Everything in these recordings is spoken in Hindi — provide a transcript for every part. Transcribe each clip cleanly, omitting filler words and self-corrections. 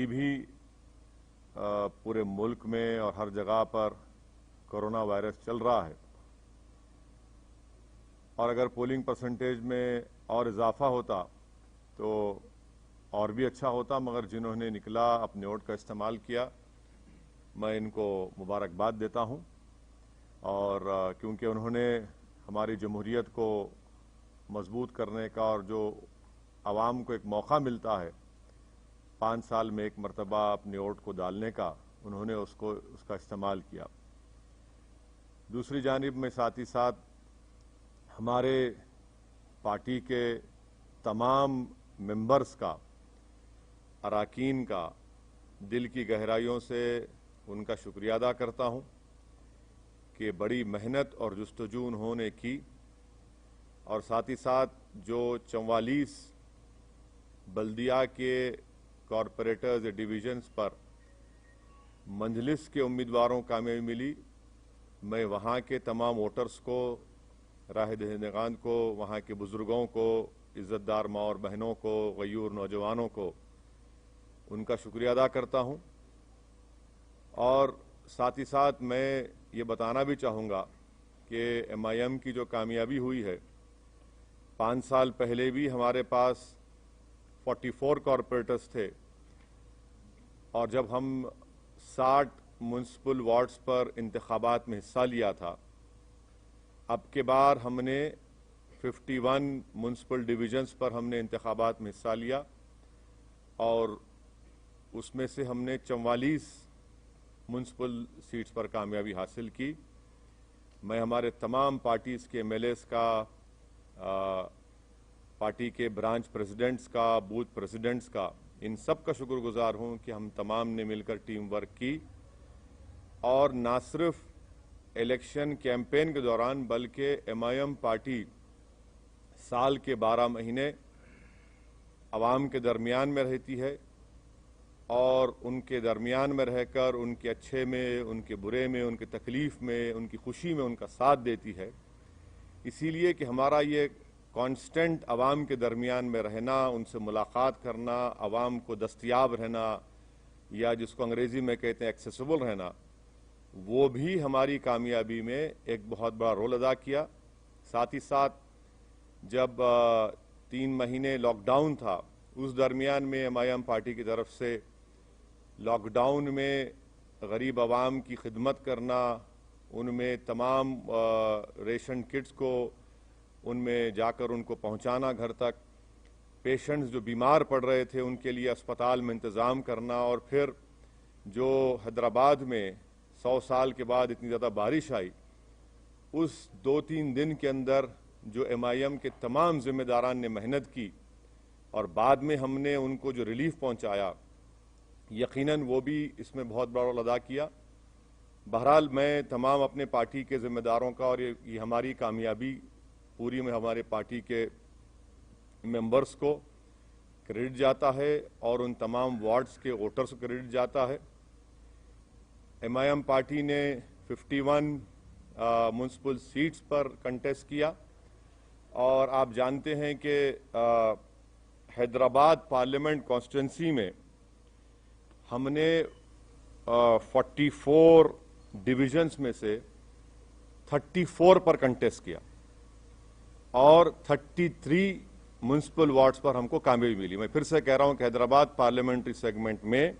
अभी भी पूरे मुल्क में और हर जगह पर कोरोना वायरस चल रहा है और अगर पोलिंग परसेंटेज में और इजाफा होता तो और भी अच्छा होता, मगर जिन्होंने निकला अपने वोट का इस्तेमाल किया, मैं इनको मुबारकबाद देता हूं। और क्योंकि उन्होंने हमारी जमहूरियत को मजबूत करने का और जो आवाम को एक मौका मिलता है 5 साल में एक मरतबा अपने वोट को डालने का, उन्होंने उसका इस्तेमाल किया। दूसरी जानिब में साथ ही साथ हमारे पार्टी के तमाम मेंबर्स का, अराकीन का दिल की गहराइयों से उनका शुक्रिया अदा करता हूं कि बड़ी मेहनत और जुस्तजू उन्होंने की और साथ ही साथ जो 44 बल्दिया के कॉरपोरेटर्स डिवीजन्स पर मंजलिस के उम्मीदवारों को कामयाबी मिली। मैं वहां के तमाम वोटर्स को, राह दहिंदगान को, वहां के बुजुर्गों को, इज्जतदार माँ और बहनों को, गयूर नौजवानों को उनका शुक्रिया अदा करता हूं। और साथ ही साथ मैं ये बताना भी चाहूँगा कि MIM की जो कामयाबी हुई है, 5 साल पहले भी हमारे पास 44 कॉरपोरेटर्स थे और जब हम 60 म्युनिसिपल वार्ड्स पर इंतखाबात में हिस्सा लिया था, अब के बार हमने 51 म्युनिसिपल डिवीजन्स पर हमने इंतखाबात में हिस्सा लिया और उसमें से हमने 44 म्युनिसिपल सीट्स पर कामयाबी हासिल की। मैं हमारे तमाम पार्टीज के MLAs का, पार्टी के ब्रांच प्रेसिडेंट्स का, बूथ प्रेसिडेंट्स का, इन सब का शुक्रगुजार हूं कि हम तमाम ने मिलकर टीम वर्क की और ना सिर्फ इलेक्शन कैंपेन के दौरान बल्कि MIM पार्टी साल के 12 महीने अवाम के दरमियान में रहती है और उनके दरमियान में रहकर उनके अच्छे में, उनके बुरे में, उनके तकलीफ में, उनकी खुशी में उनका साथ देती है। इसीलिए कि हमारा ये कांस्टेंट अवाम के दरमियान में रहना, उनसे मुलाकात करना, अवाम को दस्तयाब रहना, या जिसको अंग्रेजी में कहते हैं एक्सेसिबल रहना, वो भी हमारी कामयाबी में एक बहुत बड़ा रोल अदा किया। साथ ही साथ जब 3 महीने लॉकडाउन था, उस दरमियान में MIM पार्टी की तरफ से लॉकडाउन में गरीब आवाम की खिदमत करना, उनमें तमाम रेशन किट्स को उनमें जाकर उनको पहुंचाना घर तक, पेशेंट्स जो बीमार पड़ रहे थे उनके लिए अस्पताल में इंतज़ाम करना, और फिर जो हैदराबाद में 100 साल के बाद इतनी ज़्यादा बारिश आई, उस 2-3 दिन के अंदर जो MIM के तमाम जिम्मेदारान ने मेहनत की और बाद में हमने उनको जो रिलीफ पहुंचाया, यकीनन वो भी इसमें बहुत बड़ा रोल अदा किया। बहरहाल मैं तमाम अपने पार्टी के जिम्मेदारों का, और ये हमारी कामयाबी पूरी में हमारे पार्टी के मेंबर्स को क्रेडिट जाता है और उन तमाम वार्ड्स के वोटर्स को क्रेडिट जाता है। MIM पार्टी ने 51 म्युनिसिपल सीट्स पर कंटेस्ट किया और आप जानते हैं कि हैदराबाद पार्लियामेंट कॉन्स्टिट्यूंसी में हमने 44 डिविजन्स में से 34 पर कंटेस्ट किया और 33 म्युनिसिपल वार्ड्स पर हमको कामयाबी मिली। मैं फिर से कह रहा हूं कि हैदराबाद पार्लियामेंट्री सेगमेंट में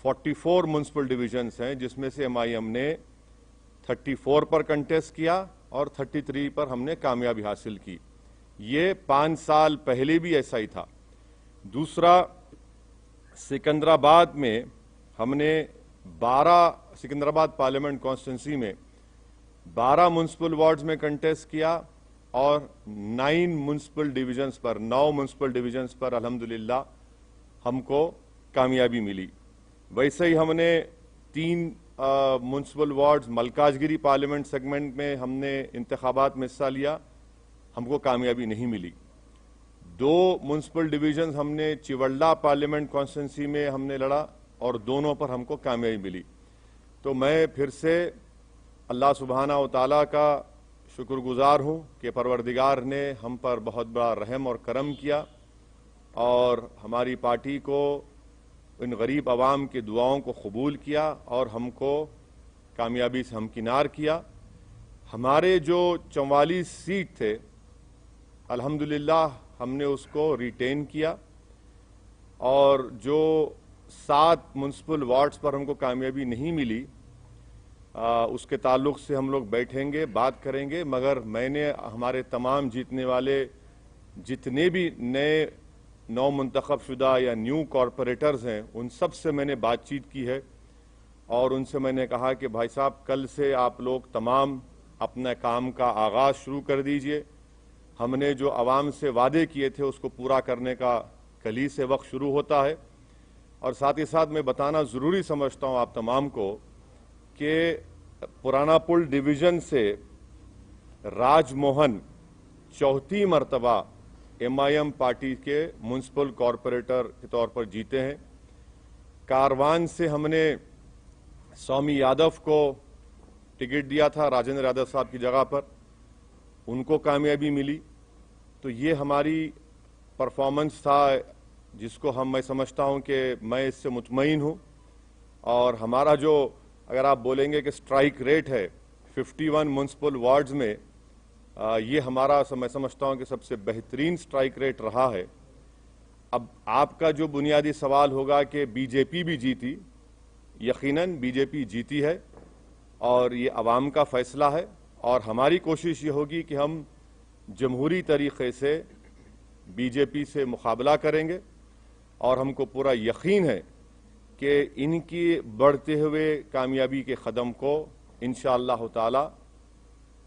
44 म्युनिसिपल डिविजन्स हैं, जिसमें से MIM ने 34 पर कंटेस्ट किया और 33 पर हमने कामयाबी हासिल की। ये 5 साल पहले भी ऐसा ही था। दूसरा, सिकंदराबाद में हमने 12, सिकंदराबाद पार्लियामेंट कॉन्स्टिट्यूंसी में 12 म्युनिसिपल वार्ड्स में कंटेस्ट किया और 9 म्युनिसिपल डिविजन्स पर, 9 म्युनिसिपल डिविजन्स पर अल्हम्दुलिल्लाह हमको कामयाबी मिली। वैसे ही हमने 3 municipal wards Malkajgiri parliament segment में हमने इंतखाबात में हिस्सा लिया, हमको कामयाबी नहीं मिली। 2 म्युनिसिपल डिवीजन्स हमने चिवल्ला पार्लियामेंट कॉन्स्टिट्यूंसी में हमने लड़ा और दोनों पर हमको कामयाबी मिली। तो मैं फिर से अल्लाह सुब्हाना व तआला का शुक्रगुजार हूं कि परवरदिगार ने हम पर बहुत बड़ा रहम और करम किया और हमारी पार्टी को इन गरीब आवाम की दुआओं को कबूल किया और हमको कामयाबी से हमकिनार किया। हमारे जो 44 सीट थे, अल्हम्दुलिल्लाह हमने उसको रिटेन किया और जो 7 म्युनिसिपल वार्ड्स पर हमको कामयाबी नहीं मिली, उसके ताल्लुक से हम लोग बैठेंगे, बात करेंगे। मगर मैंने हमारे तमाम जीतने वाले जितने भी नए नौ मुंतखब शुदा या न्यू कॉरपोरेटर्स हैं, उन सब से मैंने बातचीत की है और उनसे मैंने कहा कि भाई साहब, कल से आप लोग तमाम अपने काम का आगाज़ शुरू कर दीजिए। हमने जो आवाम से वादे किए थे उसको पूरा करने का कल ही से वक्त शुरू होता है। और साथ ही साथ मैं बताना ज़रूरी समझता हूँ आप तमाम को कि पुराना पुल डिवीज़न से राजमोहन चौथी मरतबा MIM पार्टी के म्युनिसिपल कॉरपोरेटर के तौर पर जीते हैं। कारवान से हमने स्वामी यादव को टिकट दिया था, राजेंद्र यादव साहब की जगह पर, उनको कामयाबी मिली। तो ये हमारी परफॉर्मेंस था जिसको मैं समझता हूं कि मैं इससे मुतमईन हूं। और हमारा जो, अगर आप बोलेंगे कि स्ट्राइक रेट है 51 म्युनिसिपल वार्ड्स में, ये हमारा मैं समझता हूं कि सबसे बेहतरीन स्ट्राइक रेट रहा है। अब आपका जो बुनियादी सवाल होगा कि बीजेपी भी जीती, यकीनन बीजेपी जीती है और ये अवाम का फैसला है। और हमारी कोशिश ये होगी कि हम जमहूरी तरीक़े से बीजेपी से मुकाबला करेंगे और हमको पूरा यकीन है कि इनकी बढ़ते हुए कामयाबी के कदम को इंशाअल्लाह ताला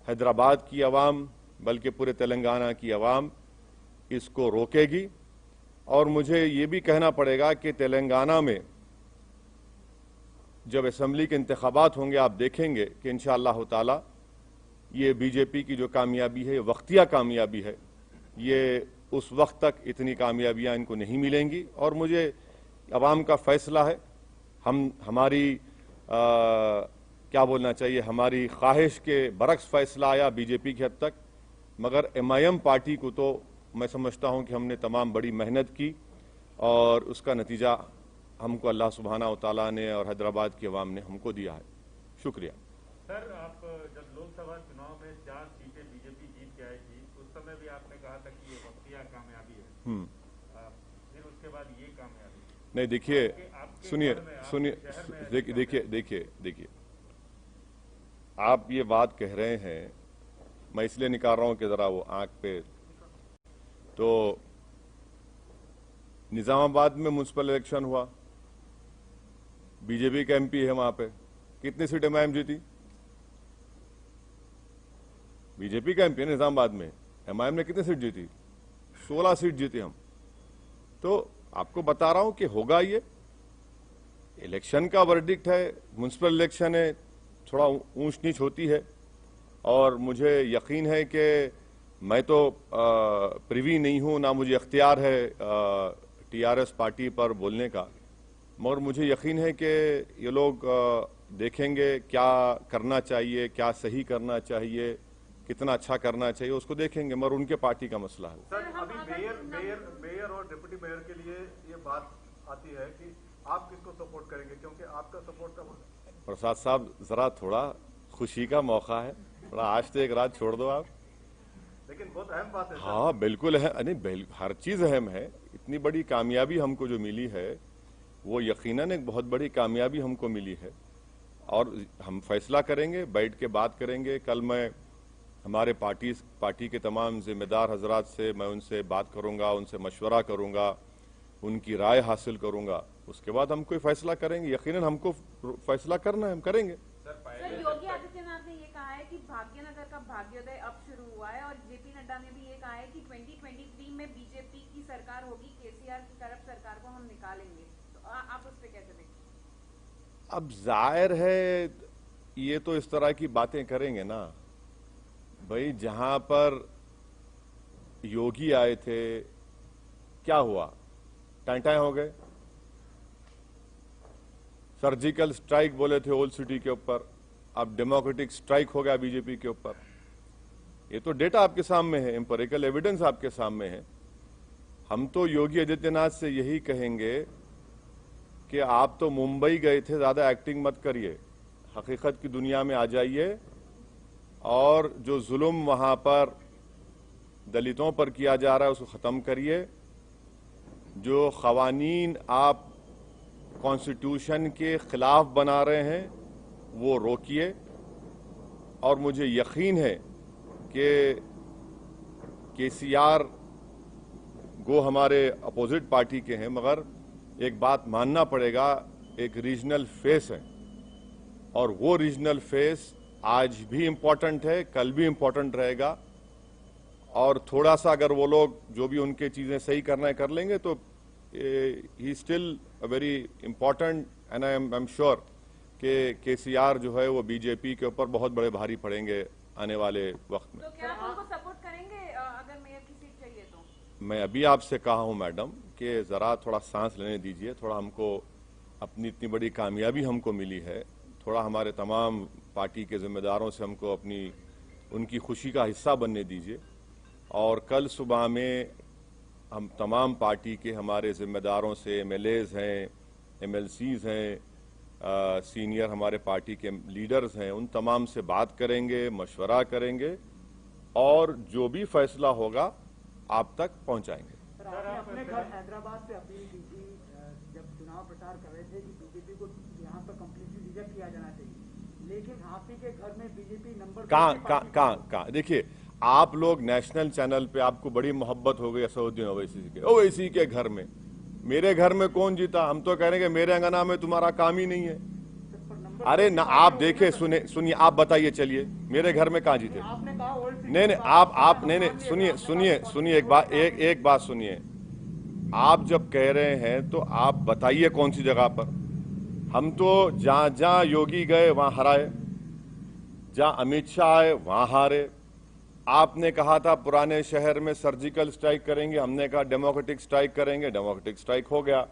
हैदराबाद की आवाम, बल्कि पूरे तेलंगाना की आवाम इसको रोकेगी। और मुझे ये भी कहना पड़ेगा कि तेलंगाना में जब असेंबली के इंतखाबात होंगे, आप देखेंगे कि इंशाअल्लाह ताला ये बीजेपी की जो कामयाबी है, वक्तिया कामयाबी है, ये उस वक्त तक इतनी कामयाबियां इनको नहीं मिलेंगी। और मुझे अवाम का फैसला है, हमारी क्या बोलना चाहिए, हमारी ख्वाहिश के बरक्स फैसला आया बीजेपी की हद तक। मगर MIM पार्टी को तो मैं समझता हूं कि हमने तमाम बड़ी मेहनत की और उसका नतीजा हमको अल्लाह सुब्हाना व तआला ने और हैदराबाद की आवाम ने हमको दिया है। शुक्रिया। सर, आप जब लोकसभा चुनाव में 4 सीटें बीजेपी जीत के आई थी, उस समय भी आपने कहा था कि ये वक्तिया कामयाबी है। फिर उसके बाद ये कामयाबी नहीं, देखिए, देखिए आप ये बात कह रहे हैं, मैं इसलिए निकाल रहा हूं कि जरा वो आंख पे, तो निजामाबाद में म्युनिसिपल इलेक्शन हुआ, बीजेपी का MP है वहां पे, कितनी सीटें MIM जीती? बीजेपी का MP है निजामाबाद में, MIM ने कितनी सीट जीती? 16 सीट जीती हम। तो आपको बता रहा हूं कि होगा, ये इलेक्शन का वर्डिक्ट है, म्युनिसिपल इलेक्शन है, थोड़ा ऊंच नीच होती है। और मुझे यकीन है कि मैं तो प्रिवी नहीं हूं, ना मुझे अख्तियार है TRS पार्टी पर बोलने का, मगर मुझे यकीन है कि ये लोग देखेंगे क्या करना चाहिए, क्या सही करना चाहिए, कितना अच्छा करना चाहिए, उसको देखेंगे, मगर उनके पार्टी का मसला है। सर, अभी मेयर और डिप्टी मेयर के लिए ये बात आती है कि आप किसको सपोर्ट करेंगे, क्योंकि आपका सपोर्ट का प्रसाद साहब, जरा थोड़ा खुशी का मौका है, थोड़ा आज तो एक रात छोड़ दो आप। लेकिन बहुत अहम बात है। हाँ बिल्कुल है, नहीं हर चीज अहम है। इतनी बड़ी कामयाबी हमको जो मिली है वो यकीनन एक बहुत बड़ी कामयाबी हमको मिली है और हम फैसला करेंगे, बैठ के बात करेंगे। कल मैं हमारे पार्टी के तमाम जिम्मेदार हजरात से मैं उनसे बात करूंगा, उनसे मशवरा करूंगा, उनकी राय हासिल करूंगा, उसके बाद हम कोई फैसला करेंगे। यकीनन हमको फैसला करना है, हम करेंगे। सर, योगी आदित्यनाथ ने ये कहा है कि भाग्यनगर का भाग्योदय अब शुरू हुआ है और JP नड्डा ने भी ये कहा है कि 2023 में बीजेपी की सरकार होगी, KCR की करप्ट सरकार को हम निकालेंगे। तो आप उस पर कैसे देखते? अब जाहिर है ये तो इस तरह की बातें करेंगे ना भाई। जहां पर योगी आए थे क्या हुआ? टाइम हो गए। सर्जिकल स्ट्राइक बोले थे ओल्ड सिटी के ऊपर, अब डेमोक्रेटिक स्ट्राइक हो गया बीजेपी के ऊपर। ये तो डेटा आपके सामने है, एम्पिरिकल एविडेंस आपके सामने है। हम तो योगी आदित्यनाथ से यही कहेंगे कि आप तो मुंबई गए थे, ज्यादा एक्टिंग मत करिए, हकीकत की दुनिया में आ जाइए और जो जुल्म वहां पर दलितों पर किया जा रहा है उसको खत्म करिए। जो खवानीन आप कॉन्स्टिट्यूशन के खिलाफ बना रहे हैं वो रोकिए। और मुझे यकीन है कि केसीआर गो हमारे अपोजिट पार्टी के हैं, मगर एक बात मानना पड़ेगा, एक रीजनल फेस है और वो रीजनल फेस आज भी इम्पोर्टेंट है, कल भी इम्पोर्टेंट रहेगा। और थोड़ा सा अगर वो लोग जो भी उनके चीजें सही करना है कर लेंगे तो he still a very important and I am sure कि केसीआर जो है वो बीजेपी के ऊपर बहुत बड़े भारी पड़ेंगे आने वाले वक्त में। तो क्या आप उनको सपोर्ट करेंगे अगर मेयर की सीट चाहिए तो? मैं अभी आपसे कहा हूं मैडम कि जरा थोड़ा सांस लेने दीजिए, थोड़ा हमको अपनी इतनी बड़ी कामयाबी हमको मिली है, थोड़ा हमारे तमाम पार्टी के जिम्मेदारों से हमको अपनी उनकी खुशी का हिस्सा बनने दीजिए। और कल सुबह में हम तमाम पार्टी के हमारे जिम्मेदारों से, एमएलएज हैं, एमएलसीज हैं, सीनियर हमारे पार्टी के लीडर्स हैं, उन तमाम से बात करेंगे, मशवरा करेंगे और जो भी फैसला होगा आप तक पहुंचाएंगे। सर, आपने अपने घर हैदराबाद से अपील की थी जब चुनाव प्रचार कर रहे थे कि बीजेपी को यहाँ पर कंप्लीटली रिजेक्ट किया जाना चाहिए, लेकिन हाथी के घर में बीजेपी नंबर कहाँ देखिए, आप लोग नेशनल चैनल पे आपको बड़ी मोहब्बत हो गई असदुद्दीन ओवैसी के, ओवैसी के घर में। मेरे घर में कौन जीता? हम तो कह रहे हैं कि मेरे अंगना में तुम्हारा काम ही नहीं है। अरे ना, आप देखे सुनिए, आप बताइए, चलिए मेरे घर में कहाँ जीते? नहीं, आप नहीं, सुनिए एक बात सुनिए। आप जब कह रहे हैं तो आप बताइए कौन सी जगह पर। हम तो जहां योगी गए वहां हराए, जहां अमित शाह आए वहां हारे। आपने कहा था पुराने शहर में सर्जिकल स्ट्राइक करेंगे, हमने कहा डेमोक्रेटिक स्ट्राइक करेंगे, डेमोक्रेटिक स्ट्राइक हो गया।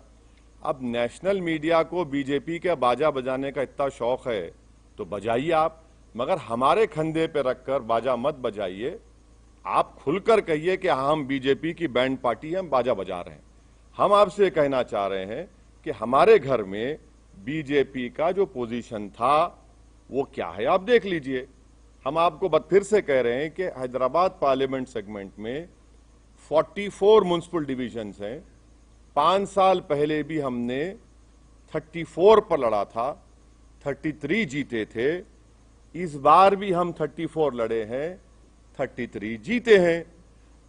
अब नेशनल मीडिया को बीजेपी के बाजा बजाने का इतना शौक है तो बजाइए आप, मगर हमारे कंधे पे रखकर बाजा मत बजाइए। आप खुलकर कहिए कि हम बीजेपी की बैंड पार्टी हैं, हम बाजा बजा रहे हैं। हम आपसे कहना चाह रहे हैं कि हमारे घर में बीजेपी का जो पोजीशन था वो क्या है आप देख लीजिए। हम आपको फिर से कह रहे हैं कि हैदराबाद पार्लियामेंट सेगमेंट में 44 म्युनिसिपल डिविजन्स हैं। 5 साल पहले भी हमने 34 पर लड़ा था, 33 जीते थे। इस बार भी हम 34 लड़े हैं, 33 जीते हैं।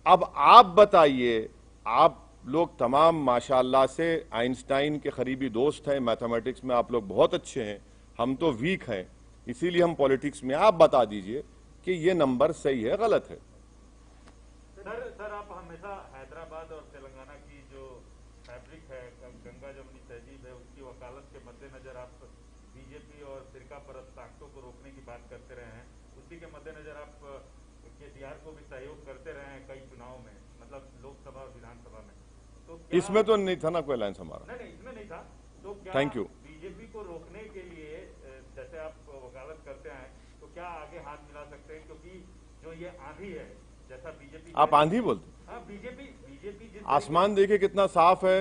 अब आप बताइए, आप लोग तमाम माशाल्लाह से आइंस्टाइन के करीबी दोस्त हैं, मैथमेटिक्स में आप लोग बहुत अच्छे हैं, हम तो वीक हैं, इसीलिए हम पॉलिटिक्स में। आप बता दीजिए कि ये नंबर सही है गलत है। सर आप हमेशा हैदराबाद और तेलंगाना की जो फैब्रिक है, गंगा जमुनी तहजीब है, उसकी वकालत के मद्देनजर आप बीजेपी और फिरका परस्त ताकतों को रोकने की बात करते रहे हैं। उसी के मद्देनजर आप केसीआर को भी सहयोग करते रहे हैं कई चुनाव में, मतलब लोकसभा और विधानसभा में। तो इसमें तो नहीं था ना कोई अलायंस हमारा? नहीं, इसमें नहीं था। तो क्या थैंक यू। बीजेपी को रोकने के लिए जैसे आप वकालत करते हैं तो क्या आगे हाथ मिला सकते हैं? क्योंकि जो ये आंधी है, जैसा बीजेपी, आप आंधी बोलते? हाँ, बीजेपी आसमान देखिए कितना साफ है,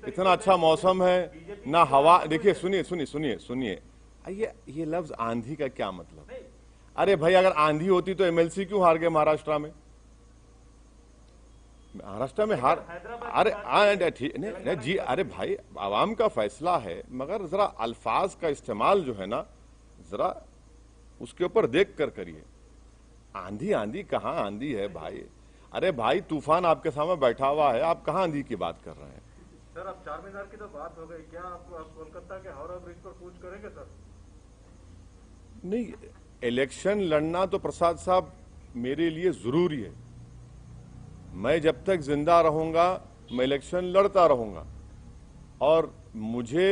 इतना अच्छा मौसम है ना, हवा देखिए। सुनिए, ये लफ्ज आंधी का क्या मतलब? अरे भाई, अगर आंधी होती तो एमएलसी क्यों हार गए महाराष्ट्र में? महाराष्ट्र में हार, अरे ठीक नहीं जी, अरे भाई आवाम का फैसला है, मगर जरा अल्फाज का इस्तेमाल जो है ना, जरा उसके ऊपर देख कर करिए। आंधी कहाँ आंधी है भाई? अरे भाई, तूफान आपके सामने बैठा हुआ है, आप कहाँ आंधी की बात कर रहे हैं? सर, अब चार मीनार की तो बात हो गई, क्या आप कोलकाता के हावड़ा ब्रिज पर कूच करेंगे सर? नहीं, इलेक्शन लड़ना तो प्रसाद साहब मेरे लिए जरूरी है। मैं जब तक जिंदा रहूंगा मैं इलेक्शन लड़ता रहूंगा और मुझे